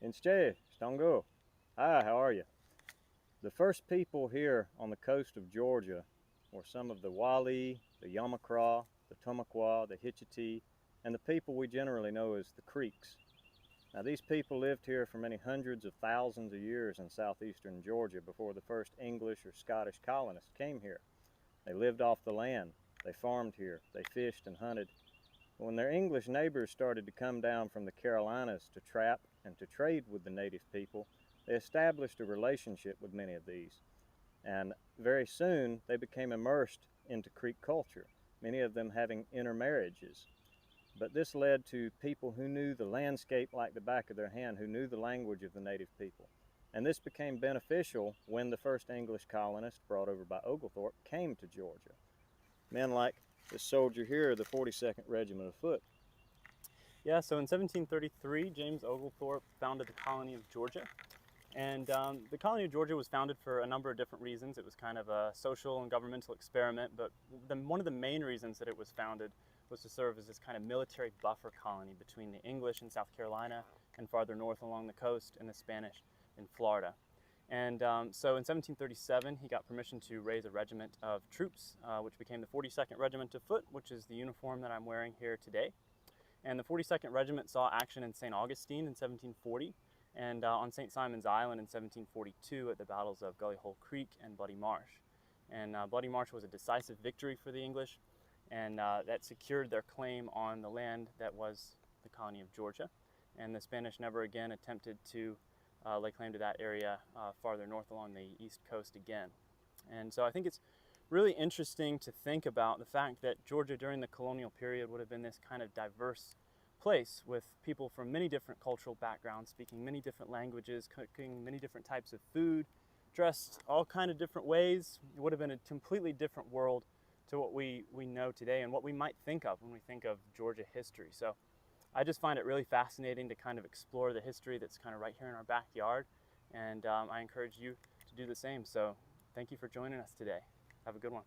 Inste, Stongo. Hi, how are you? The first people here on the coast of Georgia were some of the Wali, the Yamacraw, the Tumacqua, the Hitchiti, and the people we generally know as the Creeks. Now these people lived here for many hundreds of thousands of years in southeastern Georgia before the first English or Scottish colonists came here. They lived off the land, they farmed here, they fished and hunted. When their English neighbors started to come down from the Carolinas to trap and to trade with the native people, they established a relationship with many of these. And very soon they became immersed into Creek culture, many of them having intermarriages. But this led to people who knew the landscape like the back of their hand, who knew the language of the native people. And this became beneficial when the first English colonists, brought over by Oglethorpe, came to Georgia. Men like this soldier here, the 42nd Regiment of Foot. Yeah, so in 1733, James Oglethorpe founded the colony of Georgia. And the colony of Georgia was founded for a number of different reasons. It was kind of a social and governmental experiment, but one of the main reasons that it was founded was to serve as this kind of military buffer colony between the English in South Carolina and farther north along the coast and the Spanish in Florida. And so in 1737, he got permission to raise a regiment of troops, which became the 42nd Regiment of Foot, which is the uniform that I'm wearing here today. And the 42nd Regiment saw action in St. Augustine in 1740, and on St. Simon's Island in 1742 at the battles of Gully Hole Creek and Bloody Marsh. And Bloody Marsh was a decisive victory for the English, and that secured their claim on the land that was the colony of Georgia. And the Spanish never again attempted to lay claim to that area farther north along the east coast again. And so I think it's really interesting to think about the fact that Georgia during the colonial period would have been this kind of diverse place with people from many different cultural backgrounds, speaking many different languages, cooking many different types of food, dressed all kind of different ways. It would have been a completely different world to what we know today and what we might think of when we think of Georgia history. So I just find it really fascinating to kind of explore the history that's kind of right here in our backyard, and I encourage you to do the same. So thank you for joining us today. Have a good one.